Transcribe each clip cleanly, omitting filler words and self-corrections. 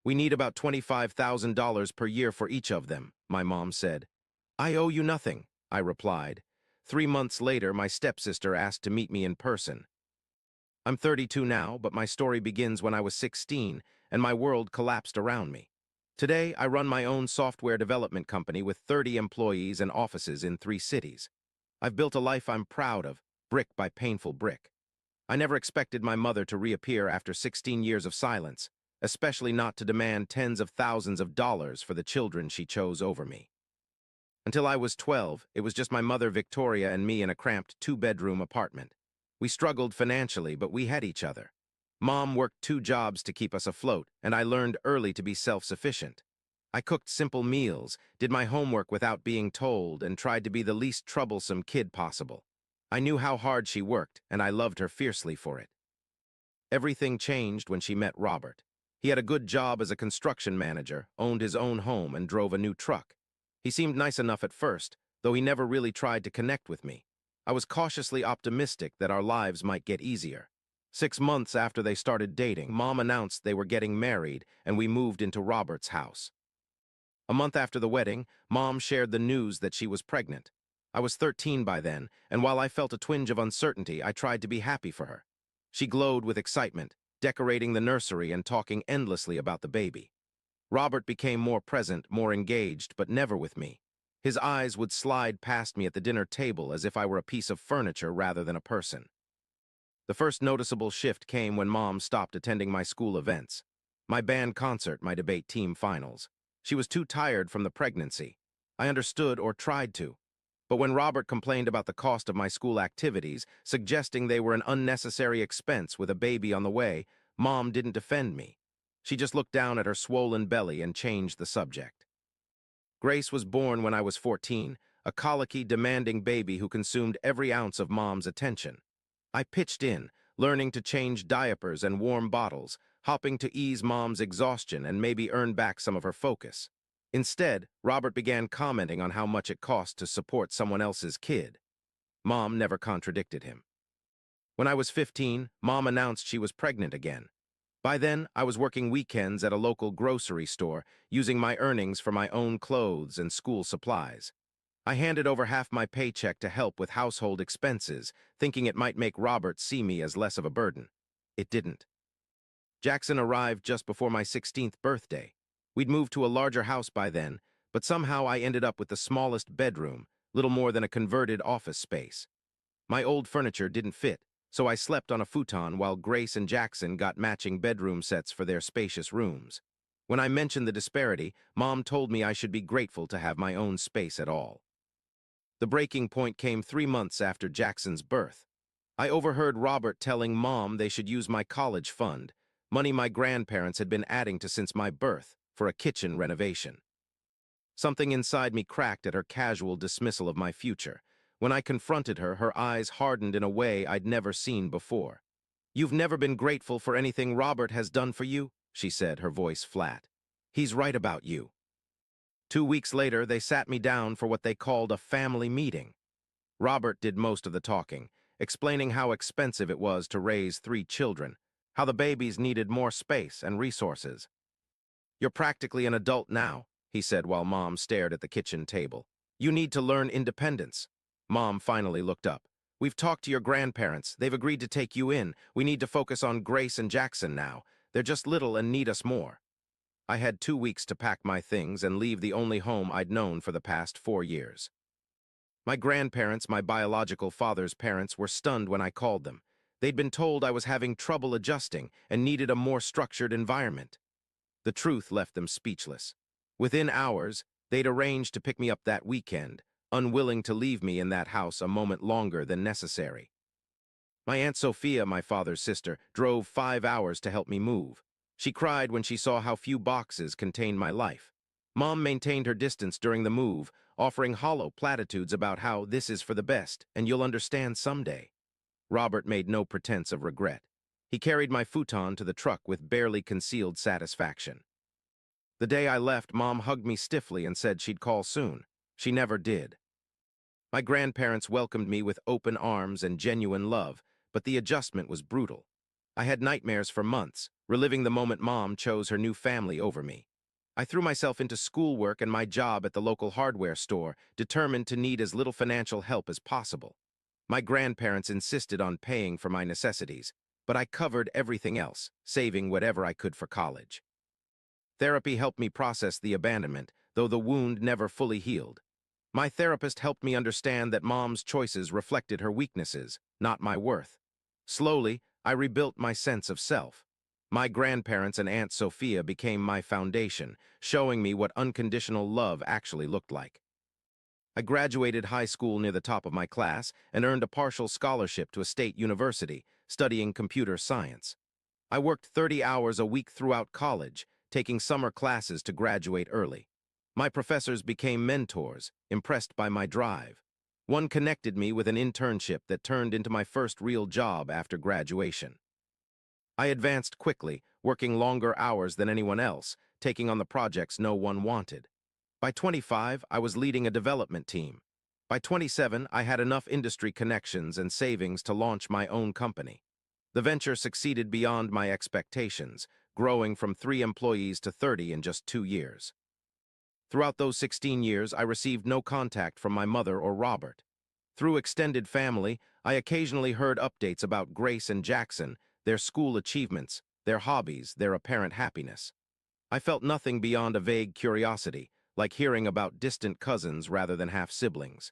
We need about $25,000 per year for each of them, my mom said. I owe you nothing, I replied. 3 months later, my stepsister asked to meet me in person. I'm 32 now, but my story begins when I was 16 and my world collapsed around me. Today, I run my own software development company with 30 employees and offices in 3 cities. I've built a life I'm proud of, brick by painful brick. I never expected my mother to reappear after 16 years of silence, especially not to demand tens of thousands of dollars for the children she chose over me. Until I was 12, it was just my mother Victoria and me in a cramped 2-bedroom apartment. We struggled financially, but we had each other. Mom worked 2 jobs to keep us afloat, and I learned early to be self-sufficient. I cooked simple meals, did my homework without being told, and tried to be the least troublesome kid possible. I knew how hard she worked, and I loved her fiercely for it. Everything changed when she met Robert. He had a good job as a construction manager, owned his own home, and drove a new truck. He seemed nice enough at first, though he never really tried to connect with me. I was cautiously optimistic that our lives might get easier. 6 months after they started dating, Mom announced they were getting married, and we moved into Robert's house. A month after the wedding, Mom shared the news that she was pregnant. I was 13 by then, and while I felt a twinge of uncertainty, I tried to be happy for her. She glowed with excitement, decorating the nursery and talking endlessly about the baby. Robert became more present, more engaged, but never with me. His eyes would slide past me at the dinner table as if I were a piece of furniture rather than a person. The first noticeable shift came when Mom stopped attending my school events. My band concert, my debate team finals. She was too tired from the pregnancy. I understood, or tried to. But when Robert complained about the cost of my school activities, suggesting they were an unnecessary expense with a baby on the way, Mom didn't defend me. She just looked down at her swollen belly and changed the subject. Grace was born when I was 14, a colicky, demanding baby who consumed every ounce of Mom's attention. I pitched in, learning to change diapers and warm bottles, hoping to ease Mom's exhaustion and maybe earn back some of her focus. Instead, Robert began commenting on how much it cost to support someone else's kid. Mom never contradicted him. When I was 15, Mom announced she was pregnant again. By then, I was working weekends at a local grocery store, using my earnings for my own clothes and school supplies. I handed over half my paycheck to help with household expenses, thinking it might make Robert see me as less of a burden. It didn't. Jackson arrived just before my 16th birthday. We'd moved to a larger house by then, but somehow I ended up with the smallest bedroom, little more than a converted office space. My old furniture didn't fit, so I slept on a futon while Grace and Jackson got matching bedroom sets for their spacious rooms. When I mentioned the disparity, Mom told me I should be grateful to have my own space at all. The breaking point came 3 months after Jackson's birth. I overheard Robert telling Mom they should use my college fund, money my grandparents had been adding to since my birth, for a kitchen renovation. Something inside me cracked at her casual dismissal of my future. When I confronted her, her eyes hardened in a way I'd never seen before. "You've never been grateful for anything Robert has done for you?" she said, her voice flat. "He's right about you." 2 weeks later, they sat me down for what they called a family meeting. Robert did most of the talking, explaining how expensive it was to raise 3 children, how the babies needed more space and resources. "You're practically an adult now," he said while Mom stared at the kitchen table. "You need to learn independence." Mom finally looked up. "We've talked to your grandparents. They've agreed to take you in. We need to focus on Grace and Jackson now. They're just little and need us more." I had 2 weeks to pack my things and leave the only home I'd known for the past 4 years. My grandparents, my biological father's parents, were stunned when I called them. They'd been told I was having trouble adjusting and needed a more structured environment. The truth left them speechless. Within hours, they'd arranged to pick me up that weekend, unwilling to leave me in that house a moment longer than necessary. My Aunt Sophia, my father's sister, drove 5 hours to help me move. She cried when she saw how few boxes contained my life. Mom maintained her distance during the move, offering hollow platitudes about how this is for the best and you'll understand someday. Robert made no pretense of regret. He carried my futon to the truck with barely concealed satisfaction. The day I left, Mom hugged me stiffly and said she'd call soon. She never did. My grandparents welcomed me with open arms and genuine love, but the adjustment was brutal. I had nightmares for months, reliving the moment Mom chose her new family over me. I threw myself into schoolwork and my job at the local hardware store, determined to need as little financial help as possible. My grandparents insisted on paying for my necessities, but I covered everything else, saving whatever I could for college. Therapy helped me process the abandonment, though the wound never fully healed. My therapist helped me understand that Mom's choices reflected her weaknesses, not my worth. Slowly, I rebuilt my sense of self. My grandparents and Aunt Sophia became my foundation, showing me what unconditional love actually looked like. I graduated high school near the top of my class and earned a partial scholarship to a state university, studying computer science. I worked 30 hours a week throughout college, taking summer classes to graduate early. My professors became mentors, impressed by my drive. One connected me with an internship that turned into my first real job after graduation. I advanced quickly, working longer hours than anyone else, taking on the projects no one wanted. By 25, I was leading a development team. By 27, I had enough industry connections and savings to launch my own company. The venture succeeded beyond my expectations, growing from 3 employees to 30 in just 2 years. Throughout those 16 years, I received no contact from my mother or Robert. Through extended family, I occasionally heard updates about Grace and Jackson, their school achievements, their hobbies, their apparent happiness. I felt nothing beyond a vague curiosity, like hearing about distant cousins rather than half-siblings.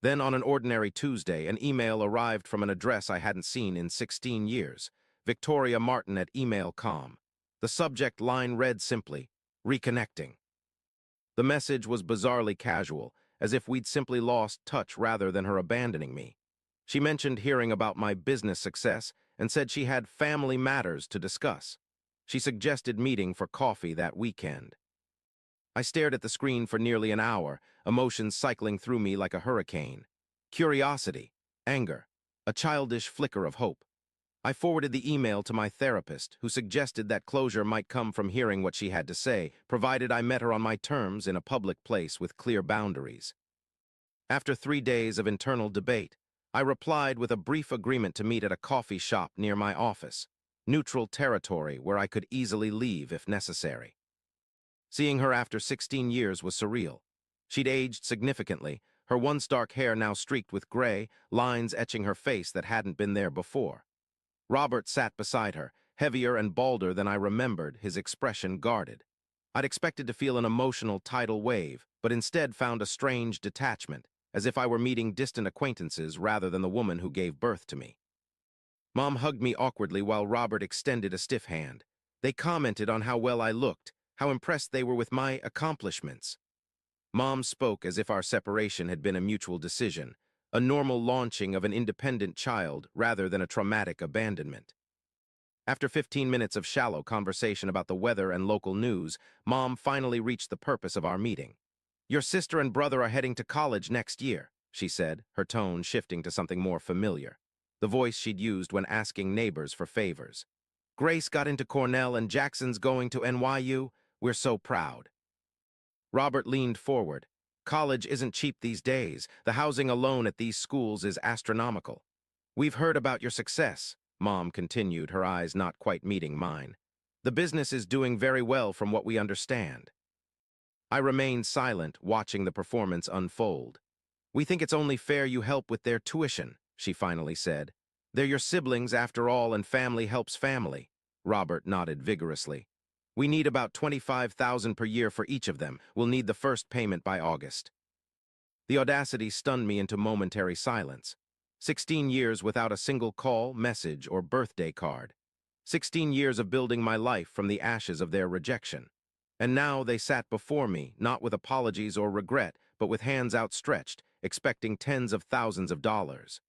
Then on an ordinary Tuesday, an email arrived from an address I hadn't seen in 16 years, Victoria Martin at email.com. The subject line read simply, "Reconnecting." The message was bizarrely casual, as if we'd simply lost touch rather than her abandoning me. She mentioned hearing about my business success and said she had family matters to discuss. She suggested meeting for coffee that weekend. I stared at the screen for nearly an hour, emotions cycling through me like a hurricane. Curiosity, anger, a childish flicker of hope. I forwarded the email to my therapist, who suggested that closure might come from hearing what she had to say, provided I met her on my terms in a public place with clear boundaries. After 3 days of internal debate, I replied with a brief agreement to meet at a coffee shop near my office, neutral territory where I could easily leave if necessary. Seeing her after 16 years was surreal. She'd aged significantly, her once dark hair now streaked with gray, lines etching her face that hadn't been there before. Robert sat beside her, heavier and balder than I remembered, his expression guarded. I'd expected to feel an emotional tidal wave, but instead found a strange detachment, as if I were meeting distant acquaintances rather than the woman who gave birth to me. Mom hugged me awkwardly while Robert extended a stiff hand. They commented on how well I looked, how impressed they were with my accomplishments. Mom spoke as if our separation had been a mutual decision, a normal launching of an independent child rather than a traumatic abandonment. After 15 minutes of shallow conversation about the weather and local news, Mom finally reached the purpose of our meeting. "Your sister and brother are heading to college next year," she said, her tone shifting to something more familiar, the voice she'd used when asking neighbors for favors. "Grace got into Cornell and Jackson's going to NYU. We're so proud." Robert leaned forward. "College isn't cheap these days. The housing alone at these schools is astronomical. We've heard about your success," Mom continued, her eyes not quite meeting mine. "The business is doing very well from what we understand." I remained silent, watching the performance unfold. "We think it's only fair you help with their tuition," she finally said. "They're your siblings after all, and family helps family." Robert nodded vigorously. "We need about $25,000 per year for each of them. We'll need the first payment by August." The audacity stunned me into momentary silence. 16 years without a single call, message, or birthday card. 16 years of building my life from the ashes of their rejection. And now they sat before me, not with apologies or regret, but with hands outstretched, expecting tens of thousands of dollars.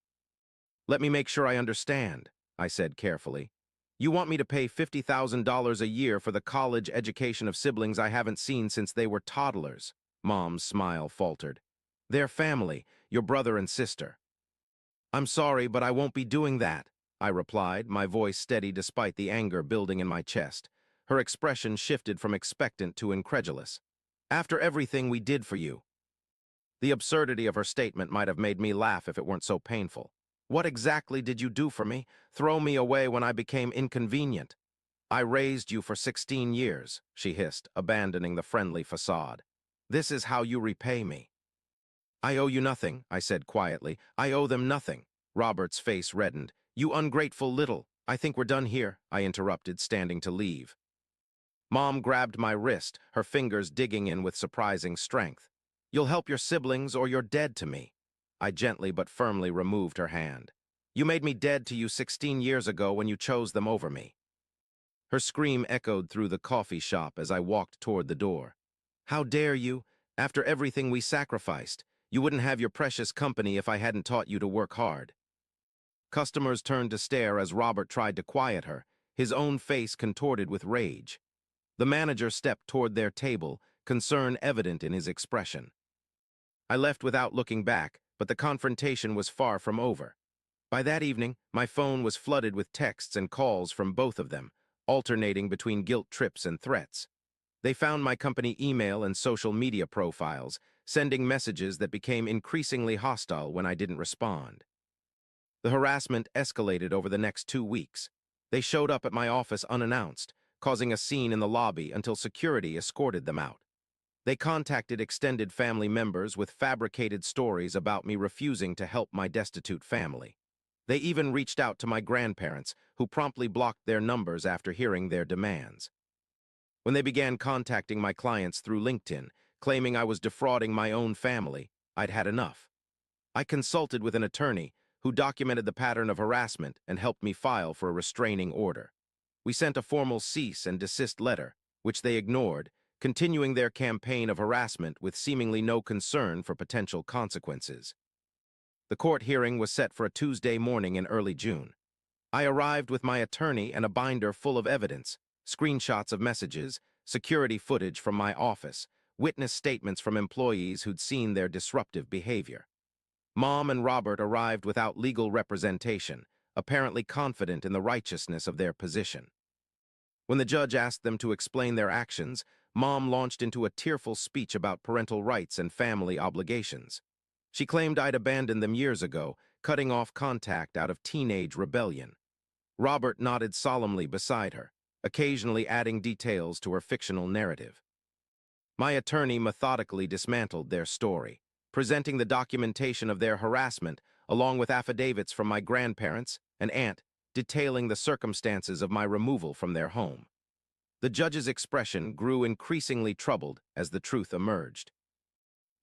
"Let me make sure I understand," I said carefully. "You want me to pay $50,000 a year for the college education of siblings I haven't seen since they were toddlers?" Mom's smile faltered. "Their family, your brother and sister." "I'm sorry, but I won't be doing that," I replied, my voice steady despite the anger building in my chest. Her expression shifted from expectant to incredulous. "After everything we did for you." The absurdity of her statement might have made me laugh if it weren't so painful. "What exactly did you do for me? Throw me away when I became inconvenient?" I raised you for 16 years, she hissed, abandoning the friendly facade. This is how you repay me. I owe you nothing, I said quietly. I owe them nothing. Robert's face reddened. You ungrateful little. I think we're done here, I interrupted, standing to leave. Mom grabbed my wrist, her fingers digging in with surprising strength. You'll help your siblings or you're dead to me. I gently but firmly removed her hand. You made me dead to you 16 years ago when you chose them over me. Her scream echoed through the coffee shop as I walked toward the door. How dare you? After everything we sacrificed, you wouldn't have your precious company if I hadn't taught you to work hard. Customers turned to stare as Robert tried to quiet her, his own face contorted with rage. The manager stepped toward their table, concern evident in his expression. I left without looking back, but the confrontation was far from over. By that evening, my phone was flooded with texts and calls from both of them, alternating between guilt trips and threats. They found my company email and social media profiles, sending messages that became increasingly hostile when I didn't respond. The harassment escalated over the next 2 weeks. They showed up at my office unannounced, causing a scene in the lobby until security escorted them out. They contacted extended family members with fabricated stories about me refusing to help my destitute family. They even reached out to my grandparents, who promptly blocked their numbers after hearing their demands. When they began contacting my clients through LinkedIn, claiming I was defrauding my own family, I'd had enough. I consulted with an attorney who documented the pattern of harassment and helped me file for a restraining order. We sent a formal cease and desist letter, which they ignored, continuing their campaign of harassment with seemingly no concern for potential consequences. The court hearing was set for a Tuesday morning in early June. I arrived with my attorney and a binder full of evidence, screenshots of messages, security footage from my office, witness statements from employees who'd seen their disruptive behavior. Mom and Robert arrived without legal representation, apparently confident in the righteousness of their position. When the judge asked them to explain their actions, Mom launched into a tearful speech about parental rights and family obligations. She claimed I'd abandoned them years ago, cutting off contact out of teenage rebellion. Robert nodded solemnly beside her, occasionally adding details to her fictional narrative. My attorney methodically dismantled their story, presenting the documentation of their harassment along with affidavits from my grandparents and aunt detailing the circumstances of my removal from their home. The judge's expression grew increasingly troubled as the truth emerged.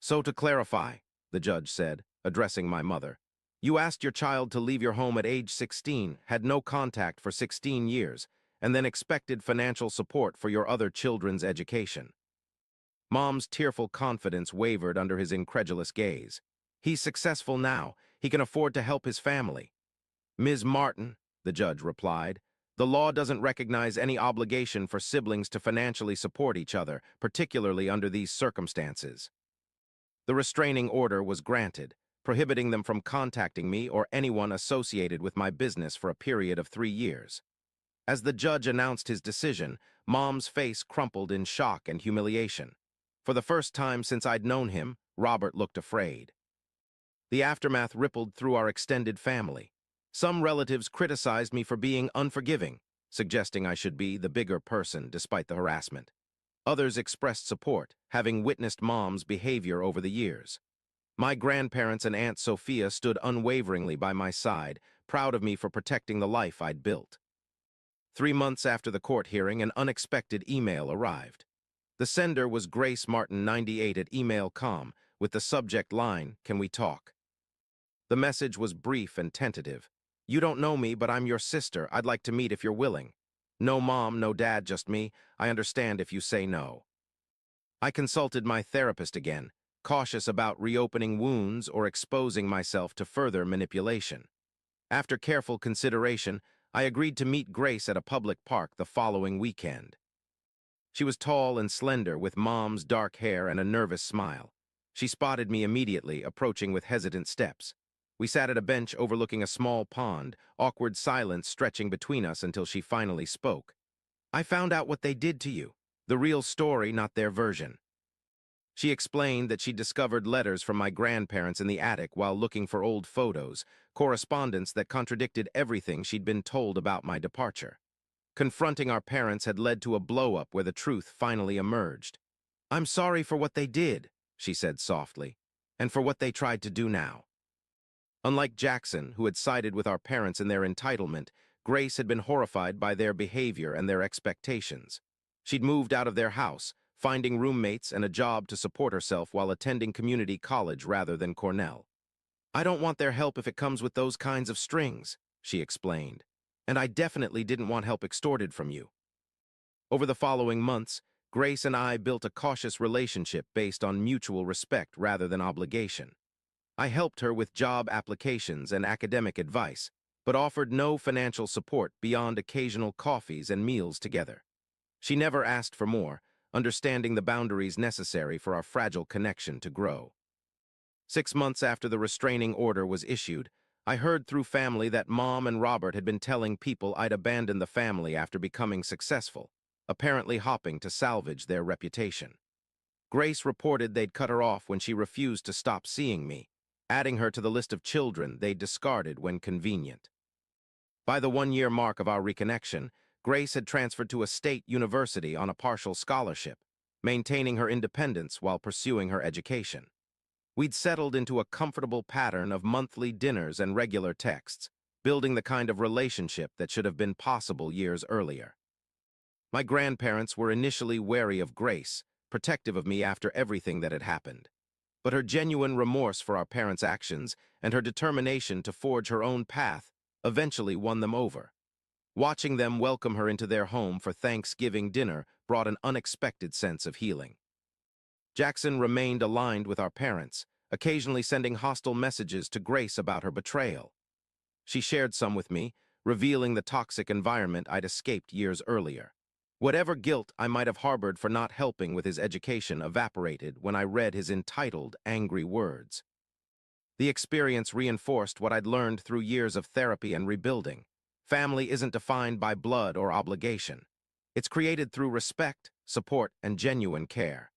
So to clarify, the judge said, addressing my mother, you asked your child to leave your home at age 16, had no contact for 16 years, and then expected financial support for your other children's education. Mom's tearful confidence wavered under his incredulous gaze. He's successful now. He can afford to help his family. Ms. Martin, the judge replied, the law doesn't recognize any obligation for siblings to financially support each other, particularly under these circumstances. The restraining order was granted, prohibiting them from contacting me or anyone associated with my business for a period of 3 years. As the judge announced his decision, Mom's face crumpled in shock and humiliation. For the first time since I'd known him, Robert looked afraid. The aftermath rippled through our extended family. Some relatives criticized me for being unforgiving, suggesting I should be the bigger person despite the harassment. Others expressed support, having witnessed Mom's behavior over the years. My grandparents and Aunt Sophia stood unwaveringly by my side, proud of me for protecting the life I'd built. 3 months after the court hearing, an unexpected email arrived. The sender was Grace Martin 98 at email.com with the subject line, "Can we talk?" The message was brief and tentative. You don't know me, but I'm your sister. I'd like to meet if you're willing. No mom, no dad, just me. I understand if you say no. I consulted my therapist again, cautious about reopening wounds or exposing myself to further manipulation. After careful consideration, I agreed to meet Grace at a public park the following weekend. She was tall and slender, with Mom's dark hair and a nervous smile. She spotted me immediately, approaching with hesitant steps. We sat at a bench overlooking a small pond, awkward silence stretching between us until she finally spoke. I found out what they did to you. The real story, not their version. She explained that she discovered letters from my grandparents in the attic while looking for old photos, correspondence that contradicted everything she'd been told about my departure. Confronting our parents had led to a blow-up where the truth finally emerged. "I'm sorry for what they did," she said softly, "and for what they tried to do now." Unlike Jackson, who had sided with our parents in their entitlement, Grace had been horrified by their behavior and their expectations. She'd moved out of their house, finding roommates and a job to support herself while attending community college rather than Cornell. "I don't want their help if it comes with those kinds of strings," she explained. "And I definitely didn't want help extorted from you." Over the following months, Grace and I built a cautious relationship based on mutual respect rather than obligation. I helped her with job applications and academic advice, but offered no financial support beyond occasional coffees and meals together. She never asked for more, understanding the boundaries necessary for our fragile connection to grow. 6 months after the restraining order was issued, I heard through family that Mom and Robert had been telling people I'd abandoned the family after becoming successful, apparently hoping to salvage their reputation. Grace reported they'd cut her off when she refused to stop seeing me, adding her to the list of children they discarded when convenient. By the 1-year mark of our reconnection, Grace had transferred to a state university on a partial scholarship, maintaining her independence while pursuing her education. We'd settled into a comfortable pattern of monthly dinners and regular texts, building the kind of relationship that should have been possible years earlier. My grandparents were initially wary of Grace, protective of me after everything that had happened. But her genuine remorse for our parents' actions and her determination to forge her own path eventually won them over. Watching them welcome her into their home for Thanksgiving dinner brought an unexpected sense of healing. Jackson remained aligned with our parents, occasionally sending hostile messages to Grace about her betrayal. She shared some with me, revealing the toxic environment I'd escaped years earlier. Whatever guilt I might have harbored for not helping with his education evaporated when I read his entitled, angry words. The experience reinforced what I'd learned through years of therapy and rebuilding. Family isn't defined by blood or obligation. It's created through respect, support, and genuine care.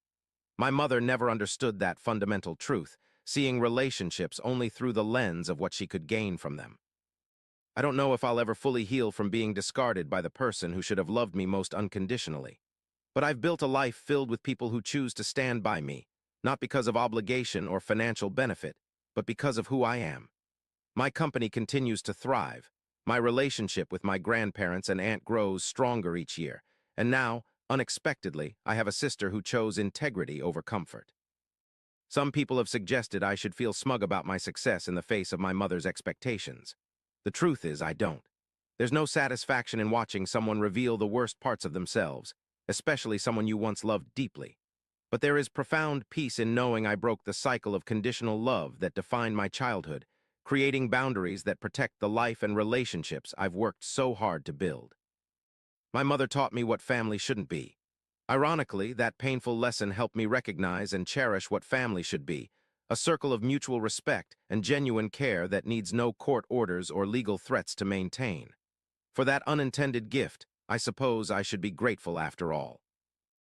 My mother never understood that fundamental truth, seeing relationships only through the lens of what she could gain from them. I don't know if I'll ever fully heal from being discarded by the person who should have loved me most unconditionally. But I've built a life filled with people who choose to stand by me, not because of obligation or financial benefit, but because of who I am. My company continues to thrive. My relationship with my grandparents and aunt grows stronger each year, and now, unexpectedly, I have a sister who chose integrity over comfort. Some people have suggested I should feel smug about my success in the face of my mother's expectations. The truth is, I don't. There's no satisfaction in watching someone reveal the worst parts of themselves, especially someone you once loved deeply. But there is profound peace in knowing I broke the cycle of conditional love that defined my childhood, creating boundaries that protect the life and relationships I've worked so hard to build. My mother taught me what family shouldn't be. Ironically, that painful lesson helped me recognize and cherish what family should be, a circle of mutual respect and genuine care that needs no court orders or legal threats to maintain. For that unintended gift, I suppose I should be grateful after all.